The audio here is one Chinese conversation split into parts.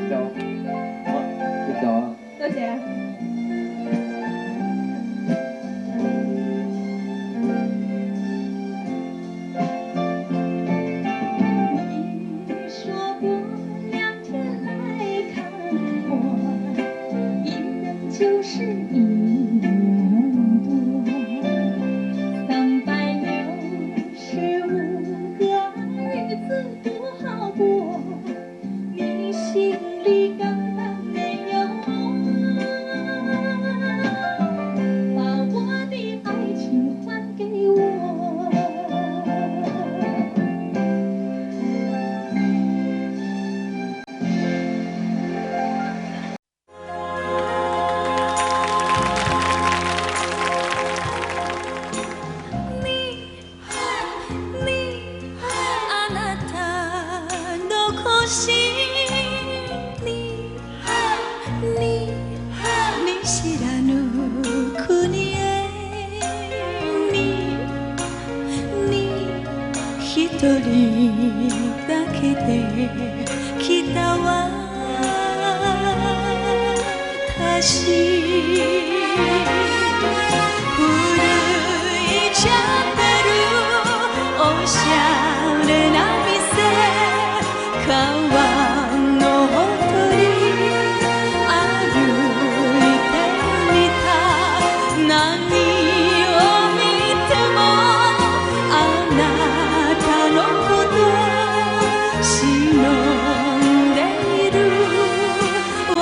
走，好，你走啊。多謝。你說過兩天來看我，一人就是一人多。365個日子多好過，你心裡根本沒有我，把我的愛情還給我。知らぬ国へに一人だけで来た私、古いチャペル、おしゃれな店、川のほとり歩いてみた。何を見てもあなたのこと忍んでいる私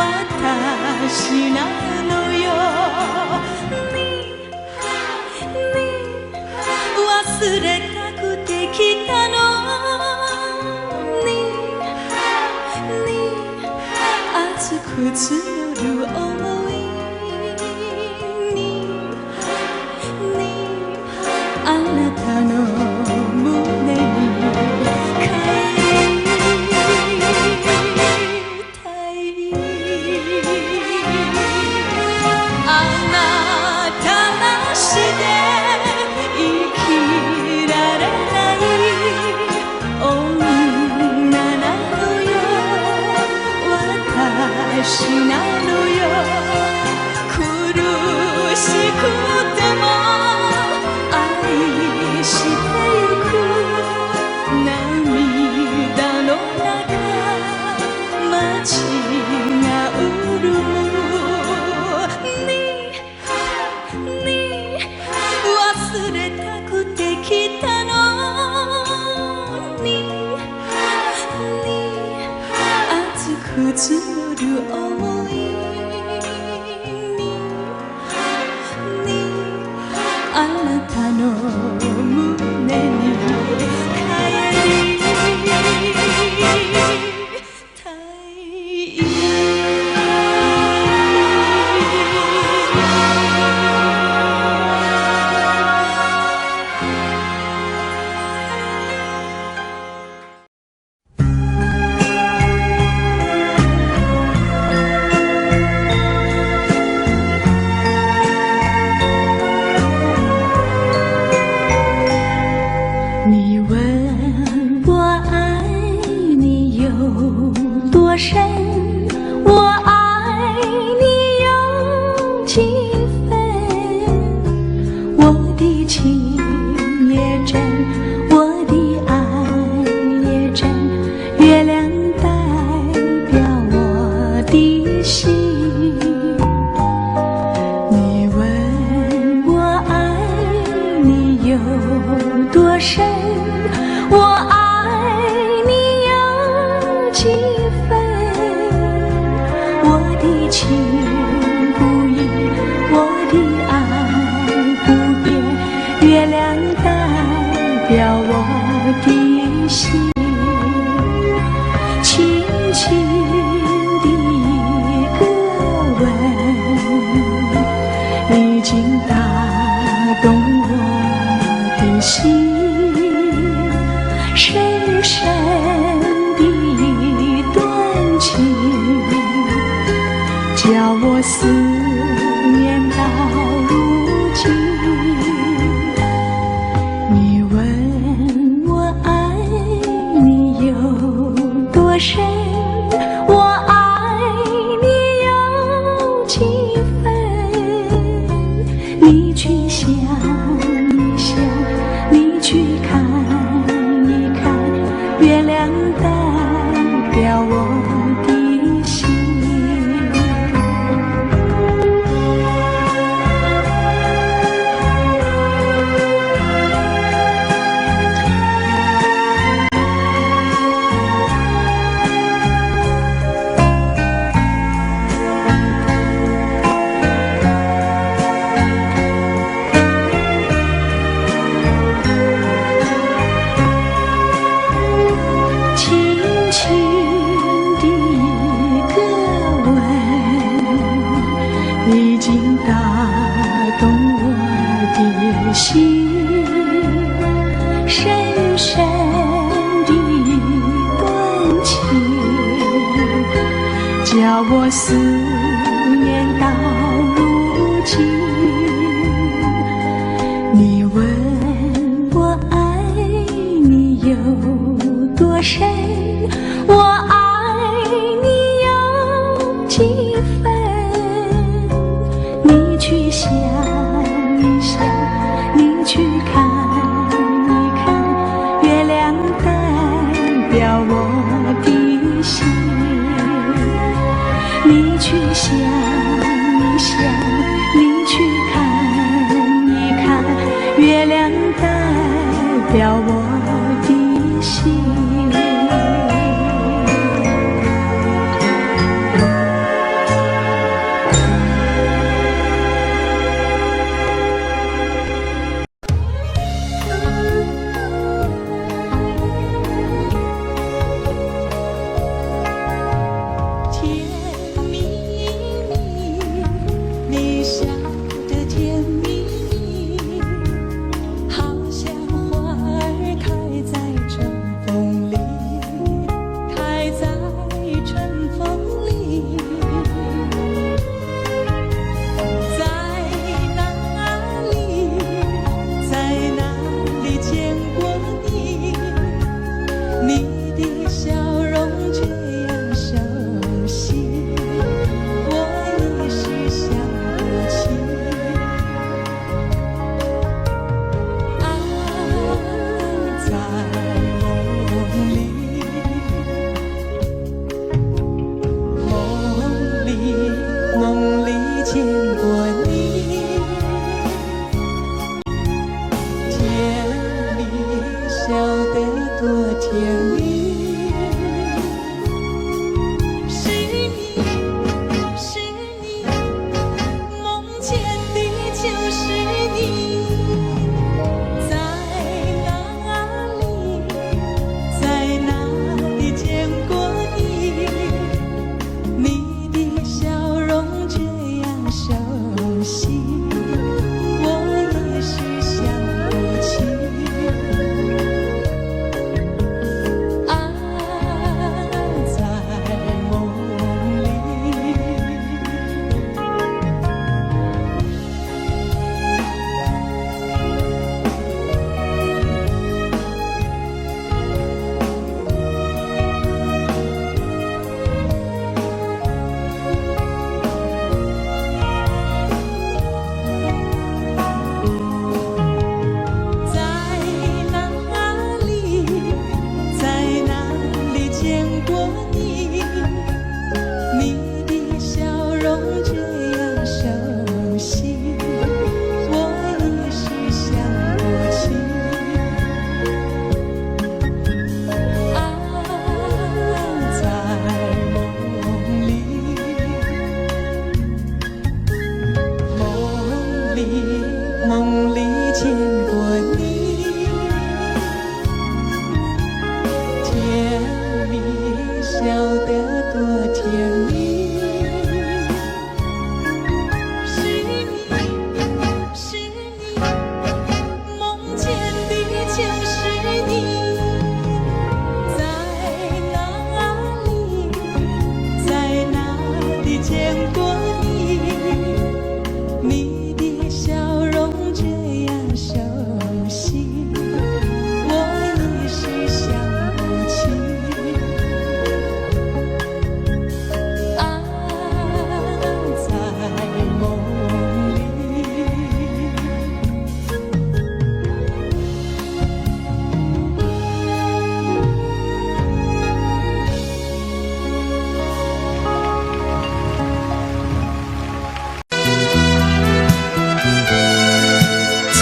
なのよ。忘れたくて来たのに熱く募る想いにあなたの胸に帰りたい。あなたなしで生きられない女なのよ。私なのよ。苦しくても愛してゆく。涙の中街が潤む。忘れたくて来たのに熱く募る想いにあなたの胸に帰りたい。你问我爱你有多深，我爱你有几分？我的情也真，我的爱也真，月亮代表我的心。你问我爱你有多深，我愛你有幾分？我的情不移，我的愛不變，月亮代表我的心。輕輕的一個吻，已經打動我的心。深深的一段情，叫我思念到如今。你問我愛你有多深，我愛叫我思念到如今。你问我爱你有多深，我爱你有几分？你去想一想，你去看一看，月亮代表我的心。你去想一想，你去看一看，月亮代表我的心。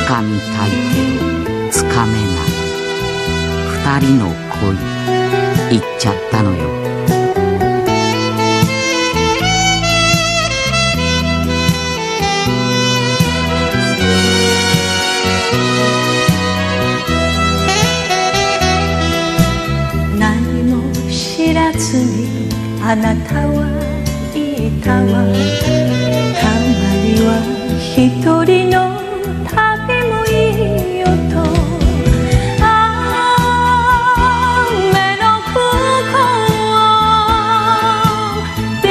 掴みたいけどつかめない二人の恋行っちゃったのよ。何も知らずにあなたはいたわ。たまには一人の旅もいいよと。雨の向こうを出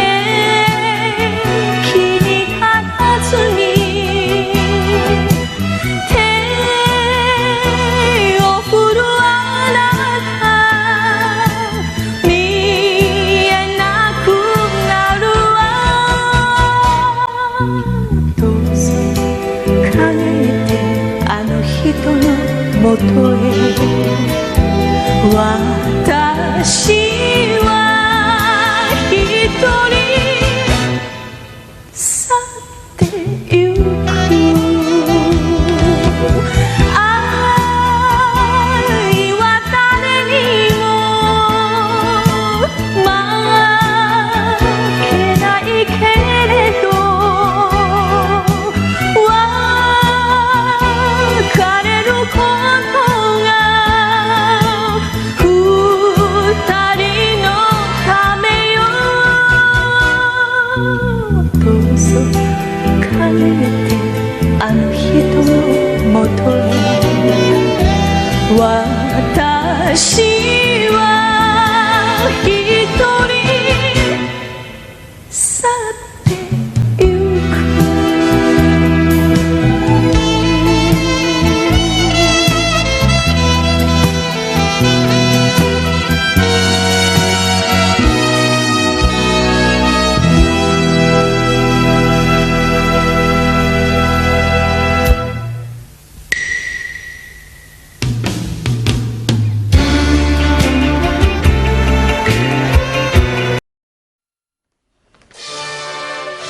私は一人去ってゆく。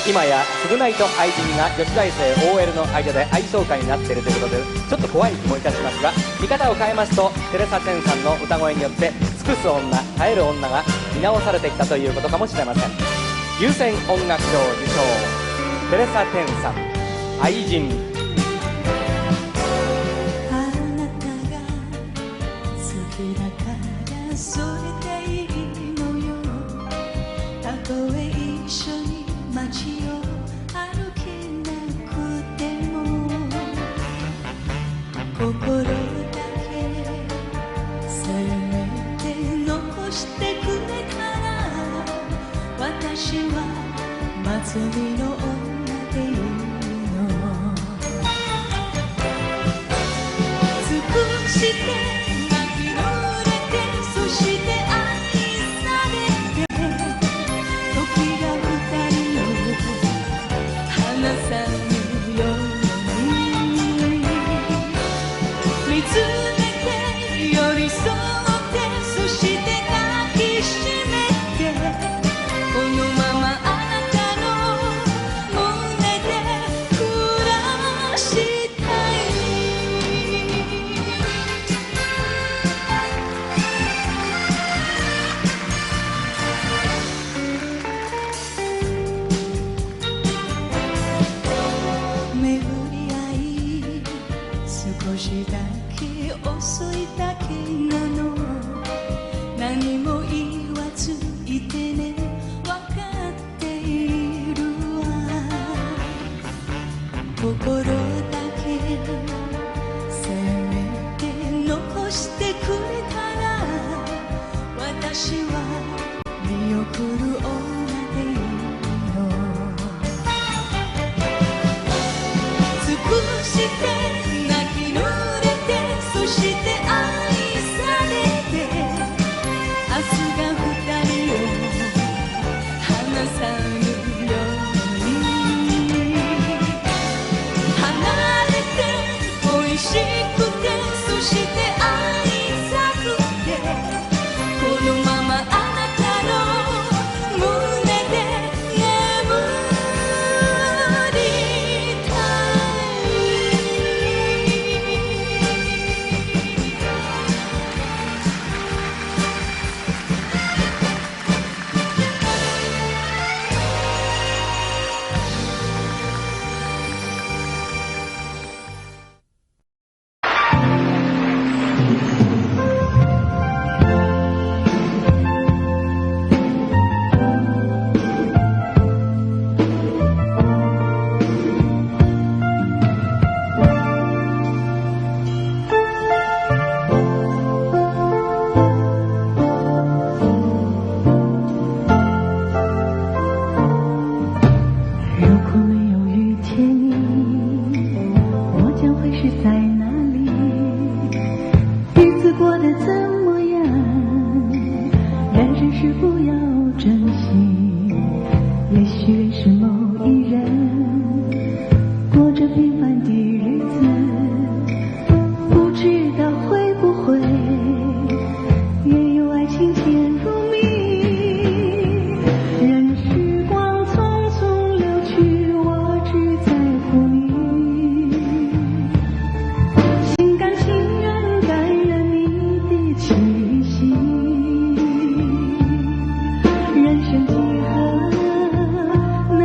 今や償いと愛人が女子大生 OL の間で愛想会になっているということでちょっと怖い気もいたしますが、見方を変えますとテレサ・テンさんの歌声によって尽くす女、耐える女が見直されてきたということかもしれません。優先音楽賞受賞テレサ・テンさん、愛人。あなたが好きだからそれでいいのよ。たとえ一緒に街を歩けなくても心だけせめて残してくれたら、私は祭りの女でいいの。尽くして泣き濡れて、そして愛されて、時が二人を離さぬように見つめて寄り添って、そして抱きしめて、このままあなたの胸で暮らしたい。巡り合い少しだけ遅いだけなの。何も言わずいてね、わかっているわ。心だけせめて残してくれたら、私は見送る女でいいの。尽くして泣き濡れて、そして愛されて、明日が二人を離さぬように、離れて恋しくて、そして愛さくて、このままあなたの胸で眠りたい。如果没有遇见你，我将会是在哪里？日子过得怎么样？人生是不要珍惜，也许认识某一人，过着平凡的日子，不知道会不会也有爱情渐入迷。任时光匆匆流去，我只在乎你，心甘情愿感染你的气息。人生几何能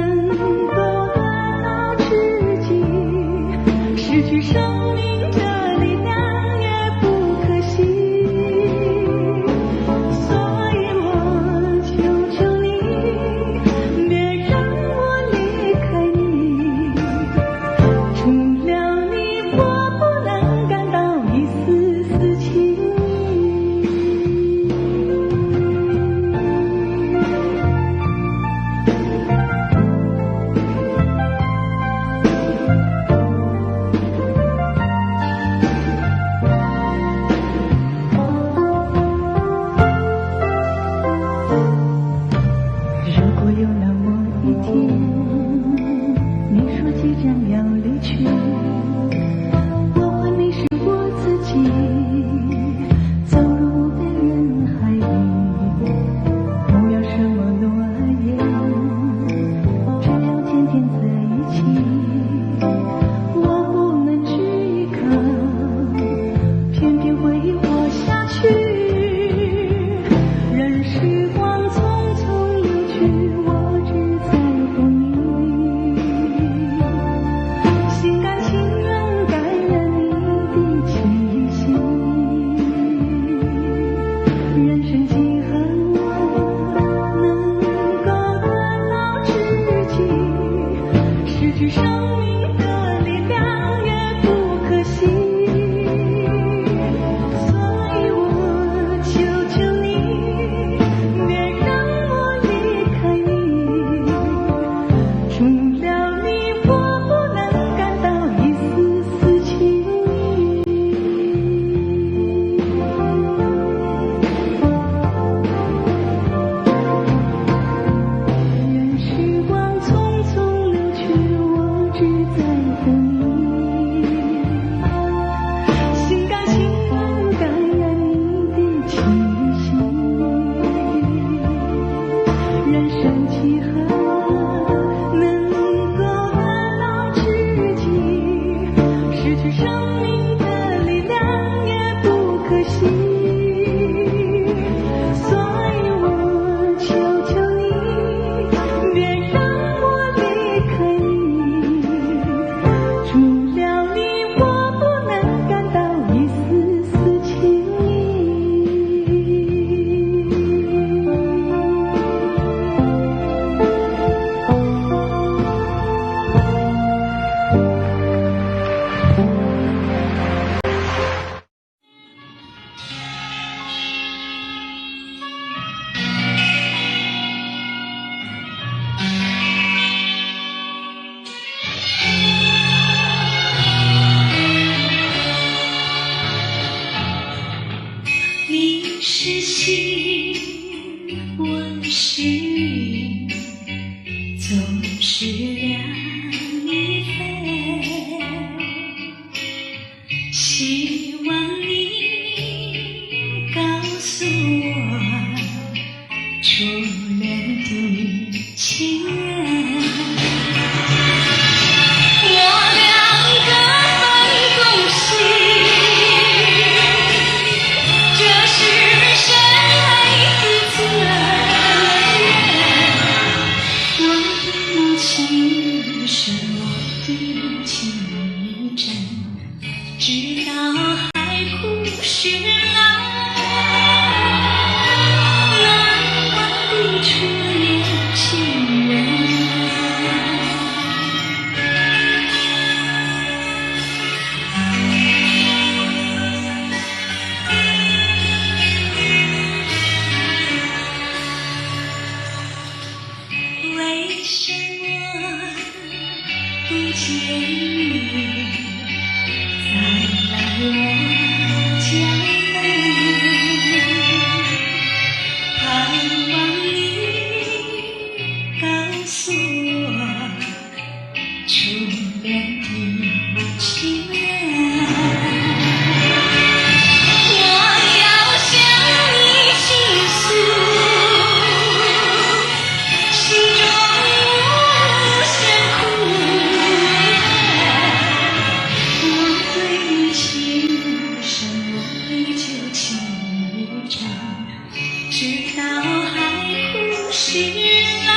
总是两翼飞，希望你告诉我初恋的情人。我两个分公司，这是谁的责任？我的母亲是我的情人，直到海枯石烂，难忘的初恋情人。为什么不见你再来我家门？盼望你告诉我初恋的情人。我要向你倾诉心中无限苦闷，我对你情深，我依旧情长，直到海枯石烂。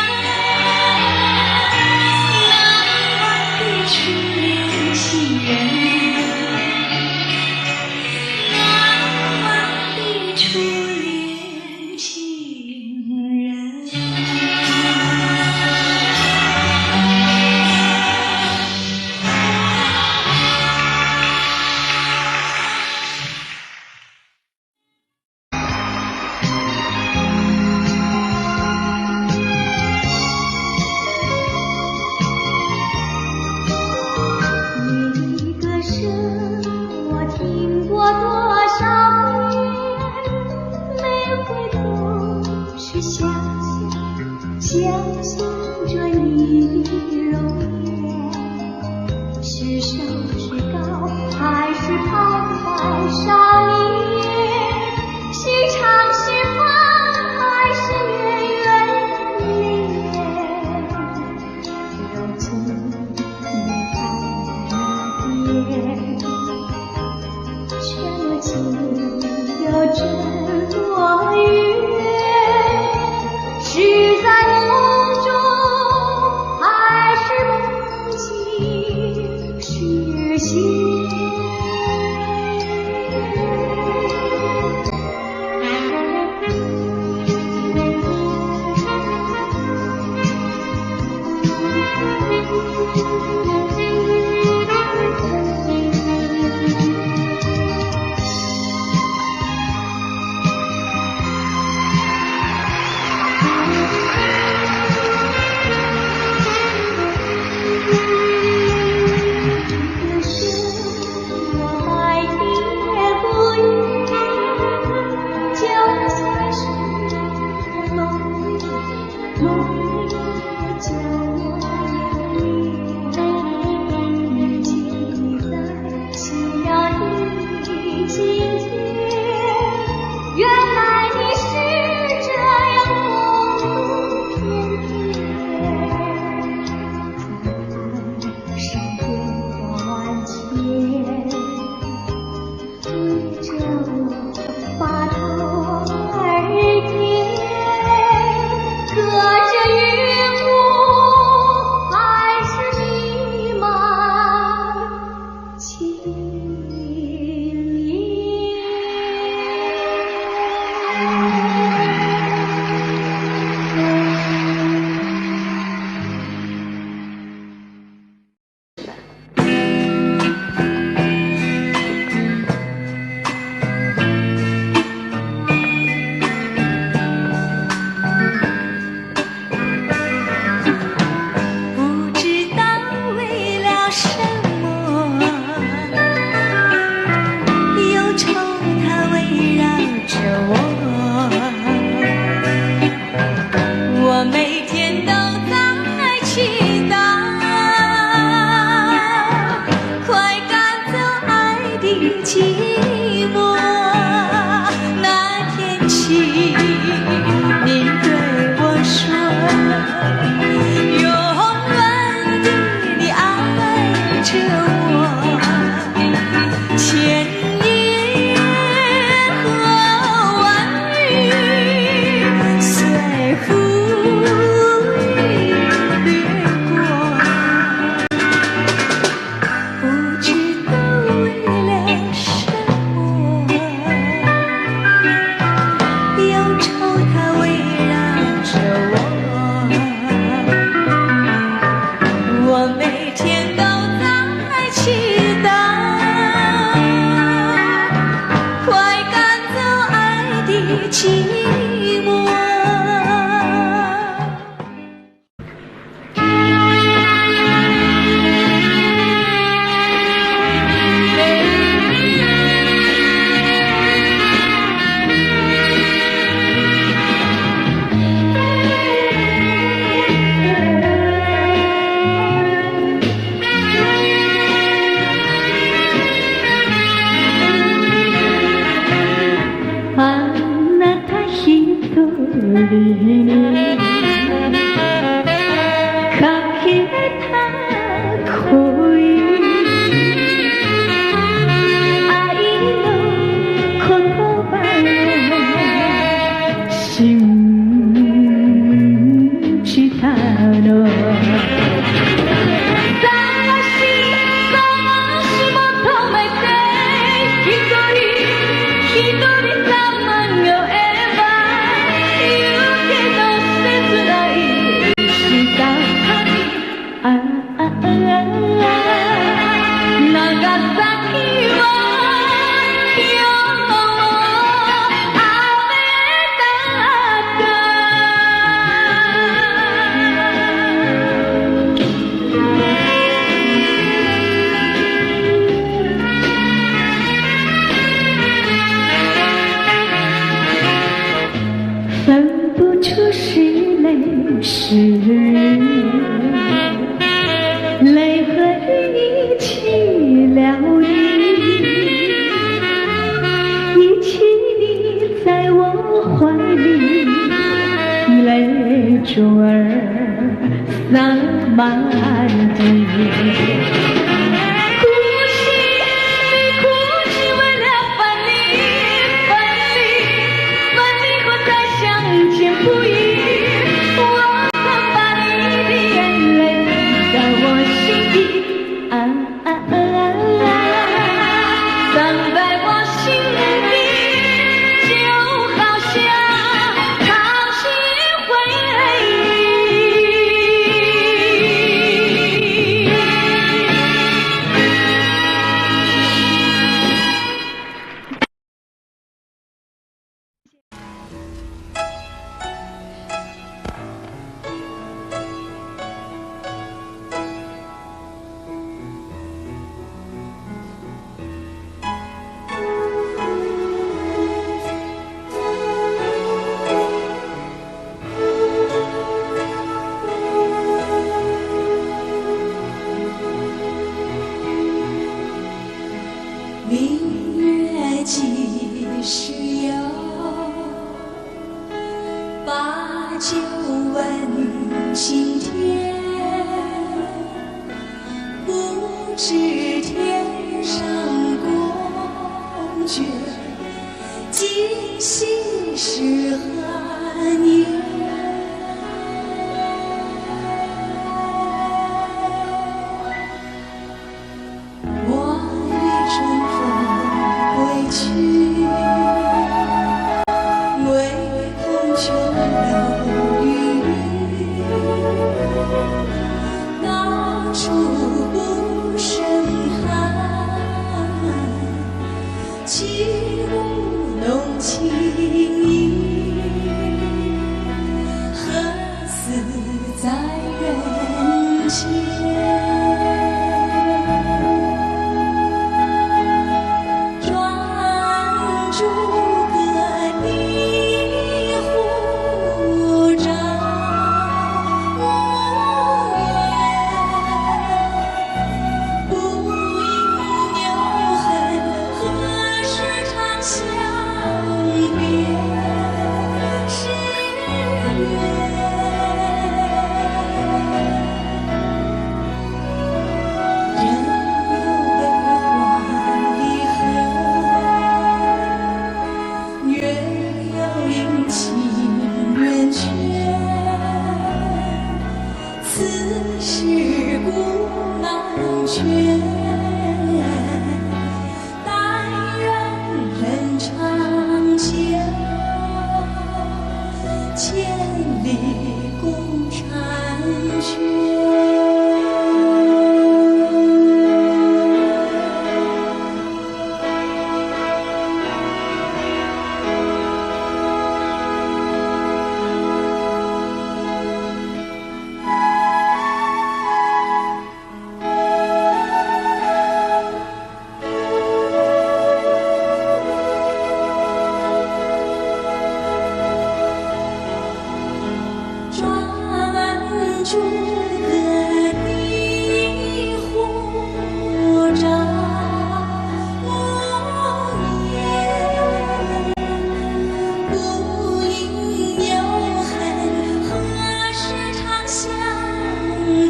远，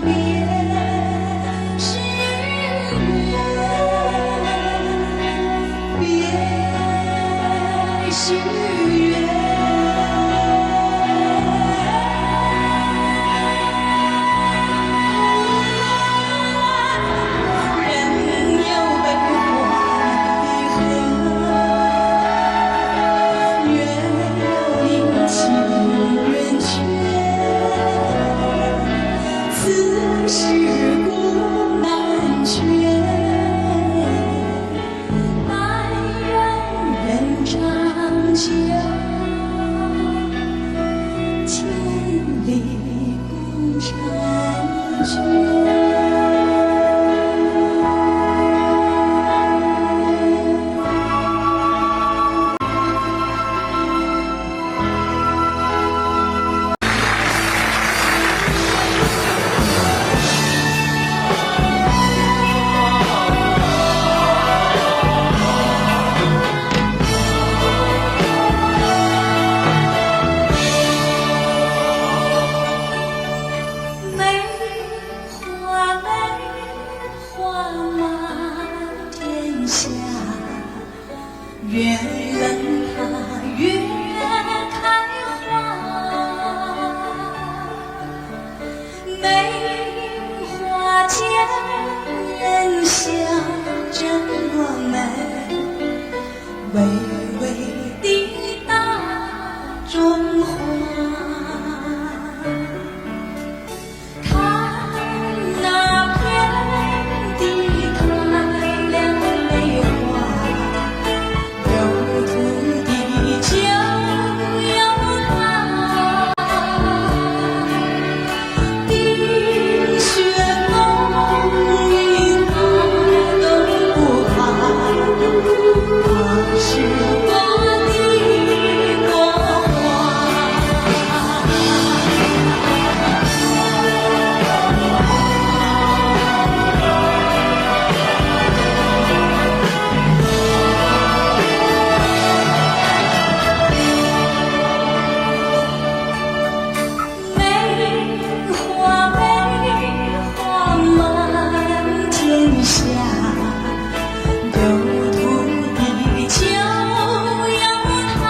别是缘，别是缘。人有悲欢离合，月有阴晴圆缺，此事古难全。但愿人长久，千里共婵娟。梅花满天下，愿闻它越开花。梅花间人笑着我们，巍巍的大中华。看那片地开了梅花，有土地就有它。冰雪风雨它都不怕，它是我的国花。梅花满天下，有土地就有它。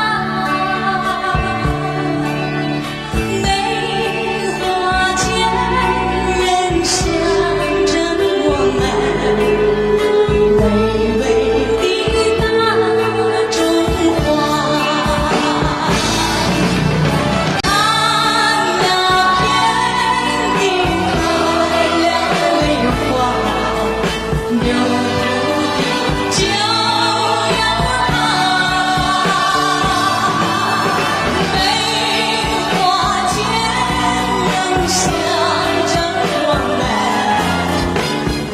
梅花间人笑着我们，巍巍的大中华。看那片地开了梅花，有土地就有它。梅花间人笑着我们，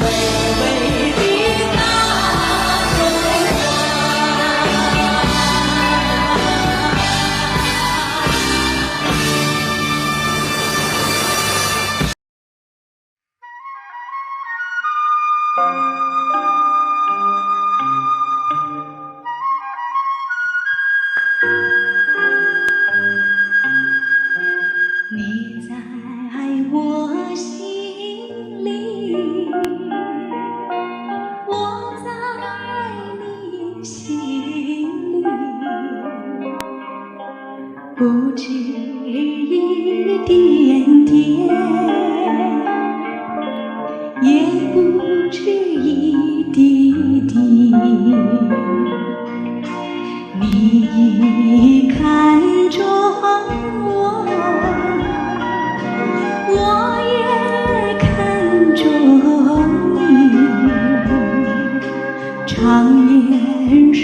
巍巍的大中华。你在我心里，我在你心里，不止一点点，也不止一滴滴。你看中我，我也看中你。常言说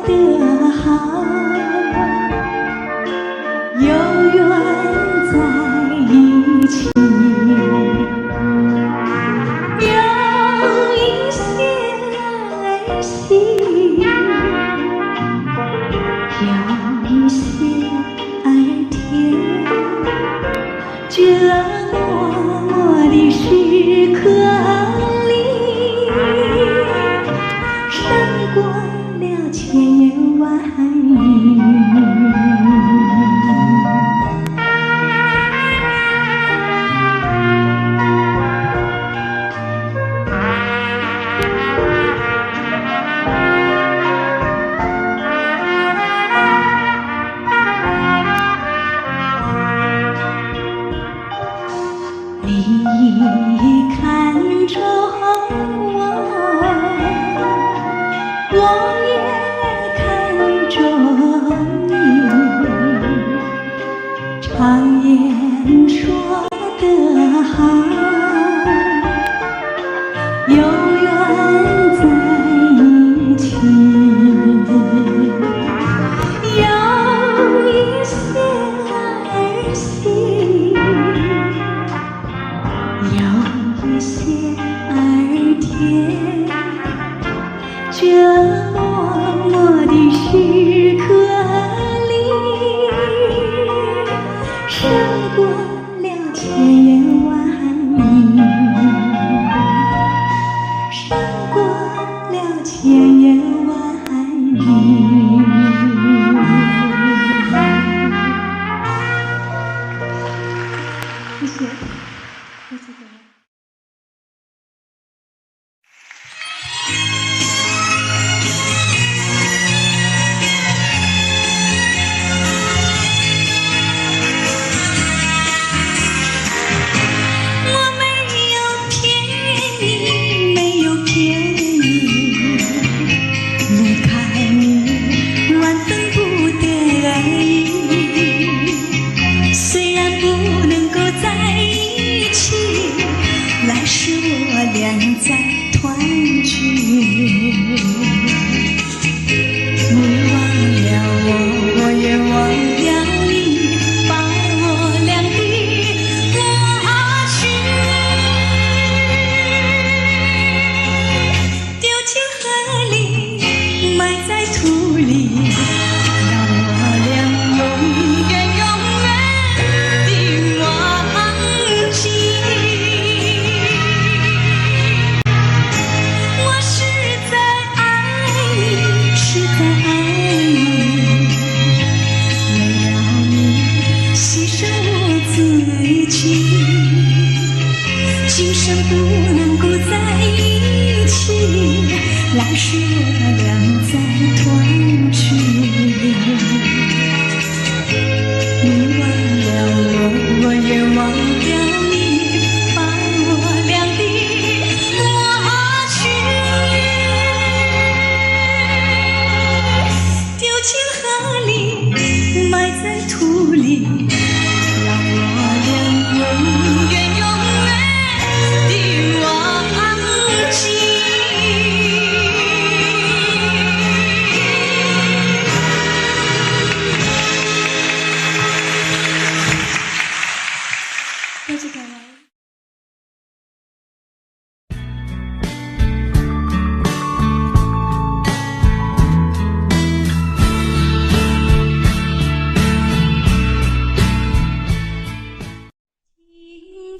得好，有缘在一起，有一些爱惜，有一些爱甜，这默默的时刻里，胜过了千言万语。看着我，我也看着你，常言说得好，有缘在一起，有一些儿戏，有一些儿甜，这默默的时刻里，胜过了千言万语，胜过了千言万语。谢谢，谢谢各位。我没有骗你，没有骗你，我看你乱等不得而已。虽然不能够在一起，来世我俩再团聚。你忘了我，我也忘了你，把我俩的过去丢进河里，埋在土里，让我俩永远永远的忘记。我是在爱你，是在爱你，为了你牺牲我自己，今生不能够在一起，来世我俩再团聚。你忘了我，我也忘了你，把我俩的过去丢进河里，埋在土里，让我俩永远永远的忘记。多谢各位。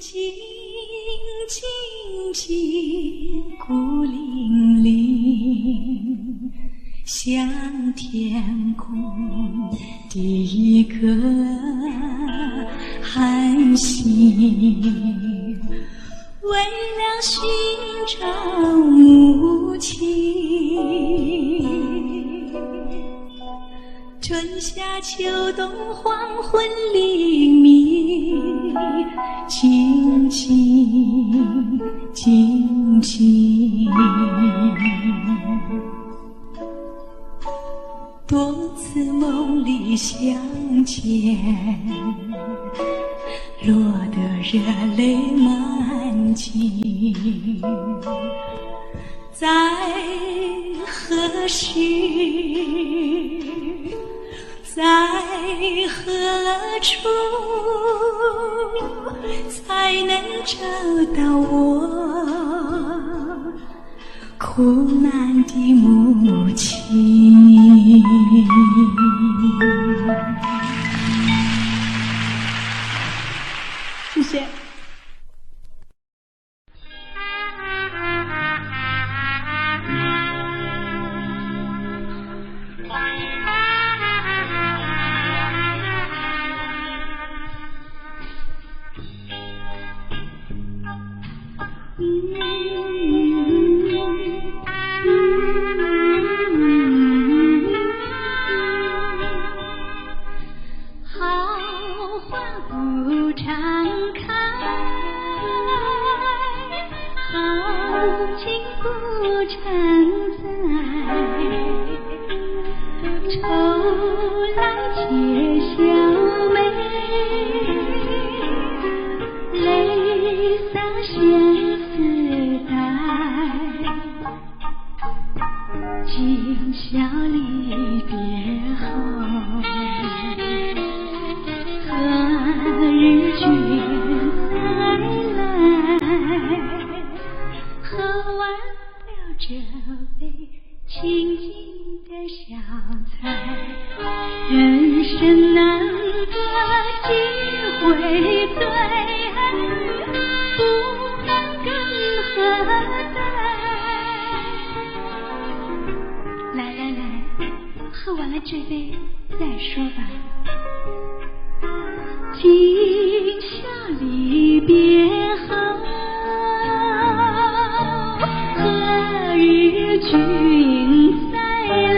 静静静静，孤零零，像天空的一颗寒星，为了寻找母亲。春夏秋冬，黄昏黎明，静静静静。多次梦里相见，落得热泪满襟。在何时，在何处，才能找到我苦难的母亲？谢谢。好花不常开，常在，愁来且笑眉，泪洒相思带，今宵离别后，何日君再来？喝完了这杯清静的小菜，人生难得几回醉，不能更何待？来来来，喝完了这杯再说吧。今宵离别后，何日君再来？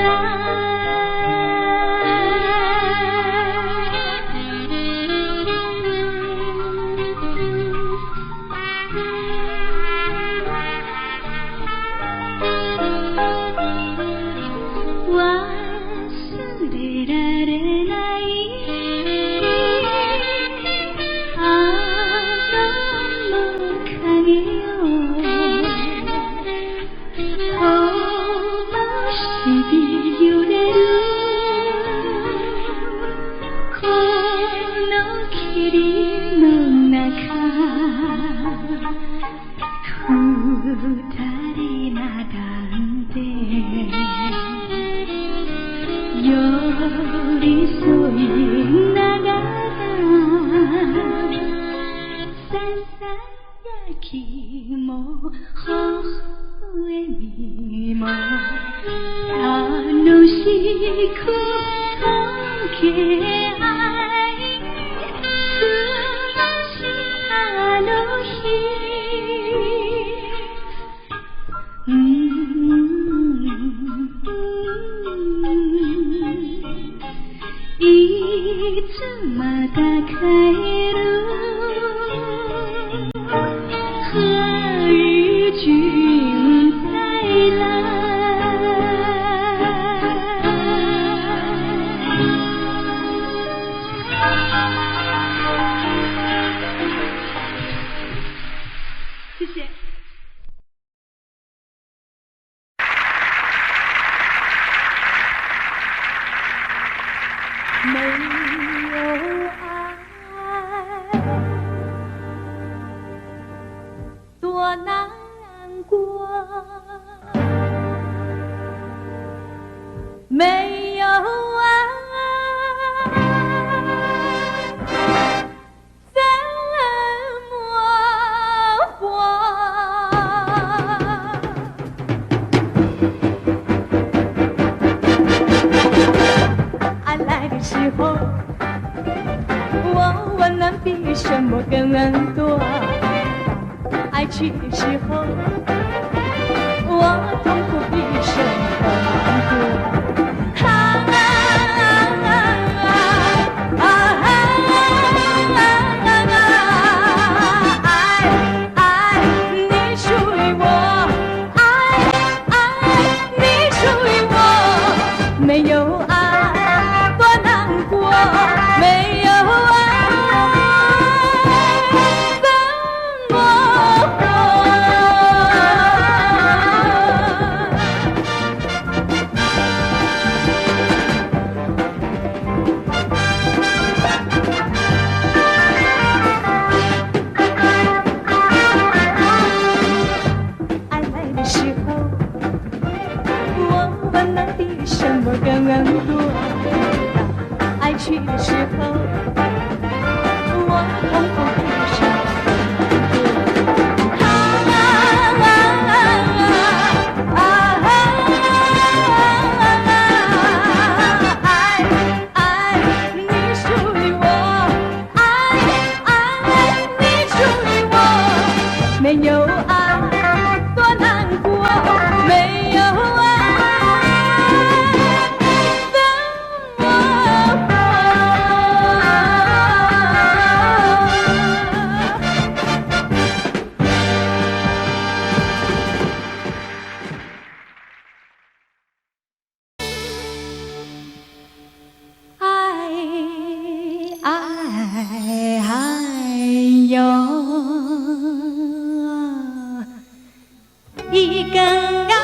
更啊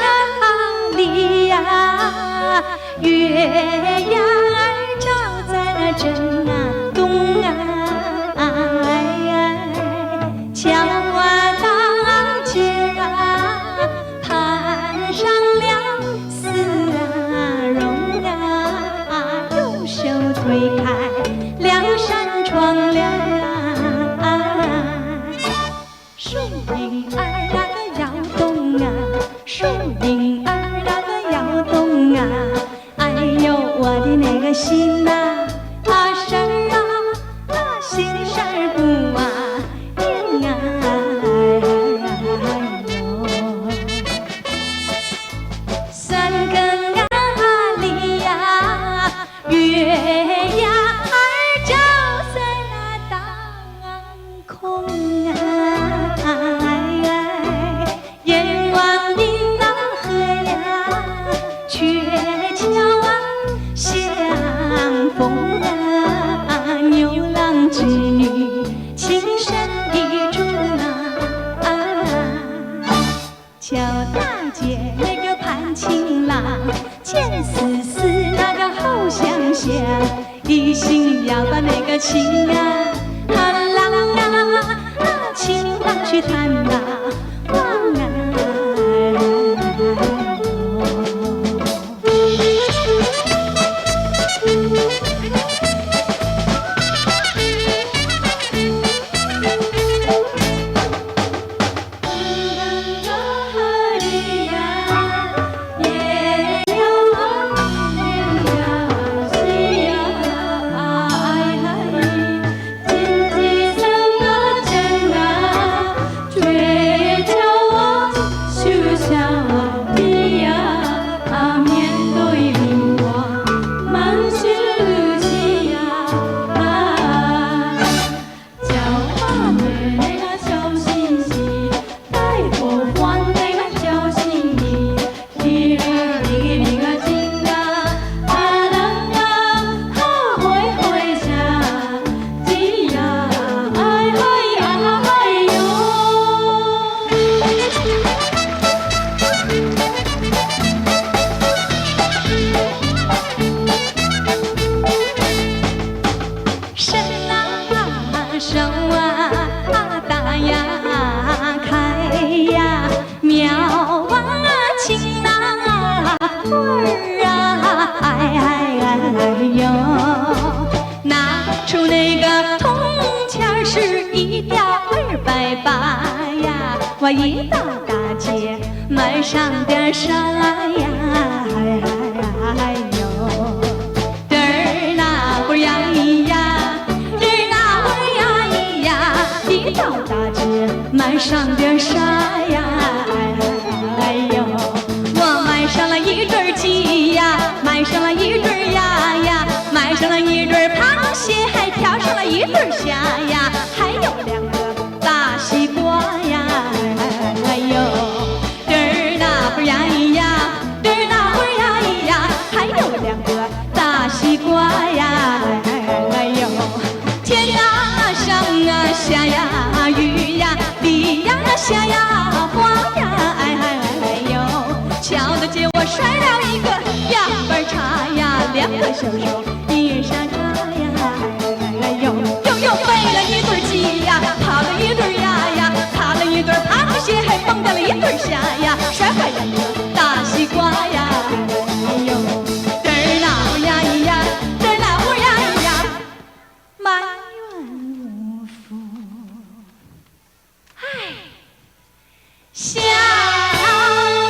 里呀，月牙儿照在那正啊东啊，桥啊大街啊，攀上了丝啊绒啊，用手推开两扇窗帘啊，树影儿那个摇动啊，树影儿那个摇动啊，哎呦我的那个心呐，事儿啊，心事儿不啊定啊，三更啊里呀，月牙儿照在那当空啊，眼望你那河呀，鹊桥啊相逢啊，牛郎织女情深意重啊，乔大姐那个盼情郎，见思思那个好相想，一心要把那个情啊情郎去探那望啊。我一到大街买上点啥呀，哎呦，嘚儿那会儿呀咿呀，嘚儿那会儿呀咿呀，一到大街买上点啥呀，哎呦，我买上了一对鸡呀，买上了一对鸭呀，买上了一对螃蟹，还挑上了一对虾呀，还有两个大西瓜呀。哎呦，嘚儿那会儿呀咿呀，嘚儿那会儿呀咿呀，还有两个大西瓜呀。哎呦，天啊上啊下呀雨呀地呀下呀花呀。哎呦，瞧得见我摔了一个两瓣茶呀，两个小手一沙茶呀。哎呦，又飞了一对鸡呀，跑了一对鸭呀，爬了一对螃蟹，还蹦跶了一对虾呀，摔坏两个大西瓜呀。哎呦，嘚儿那会儿呀咿呀，嘚儿那会儿呀咿呀，埋怨无福，唉，下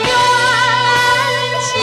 冤家。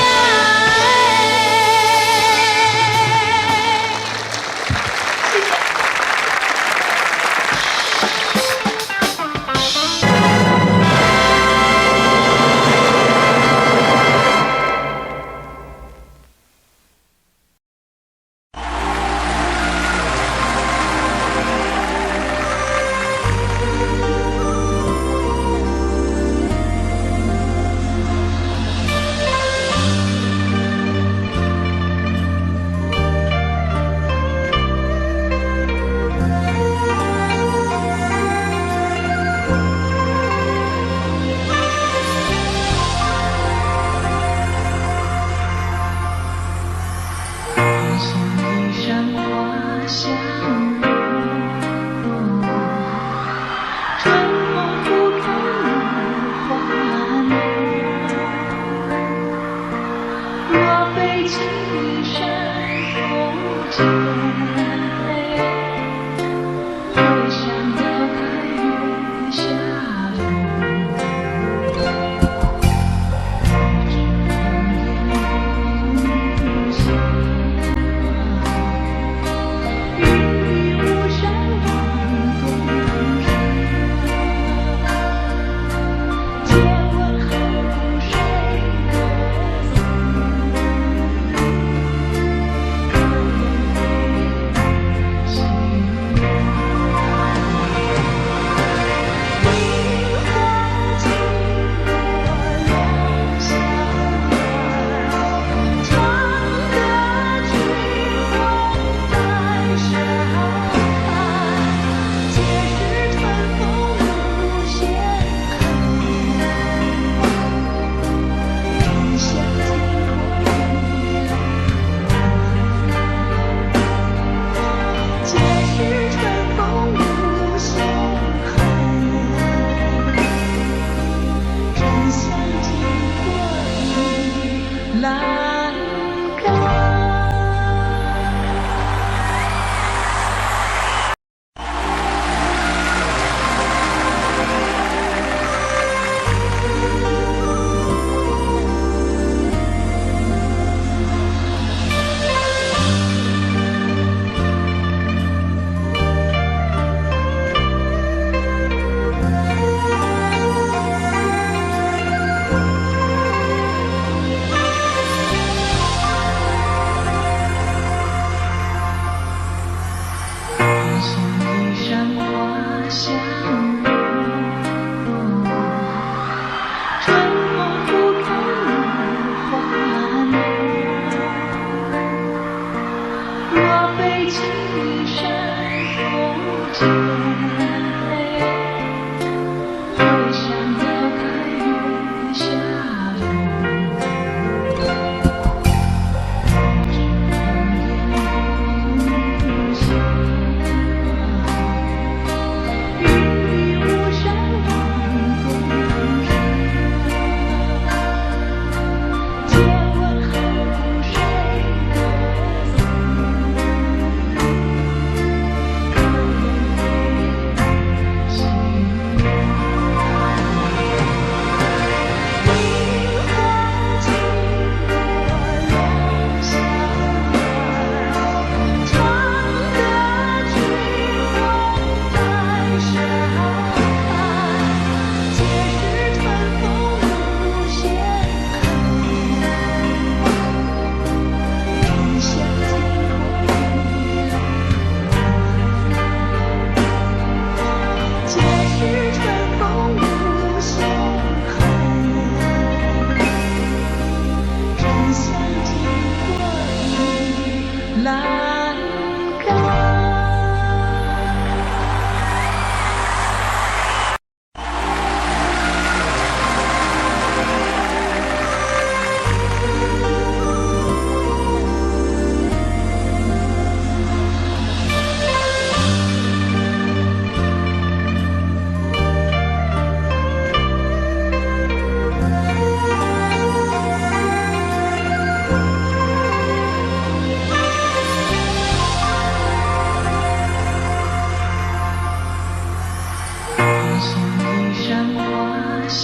一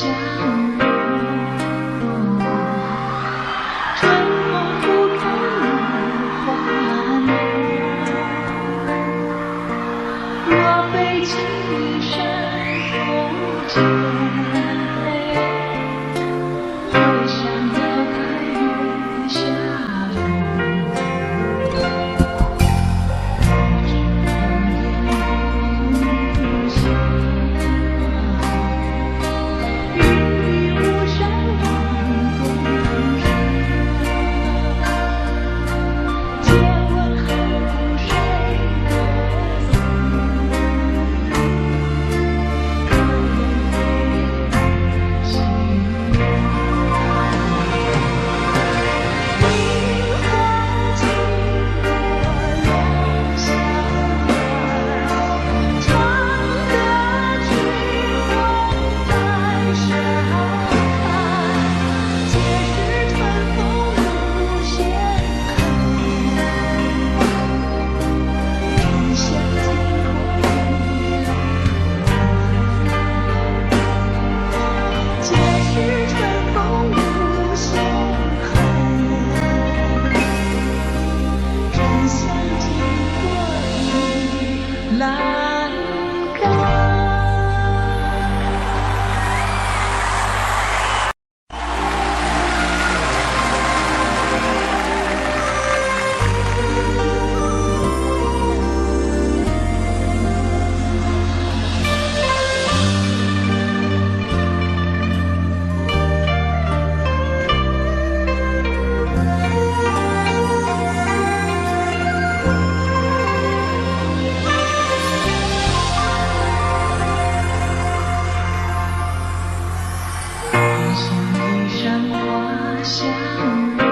闪花香。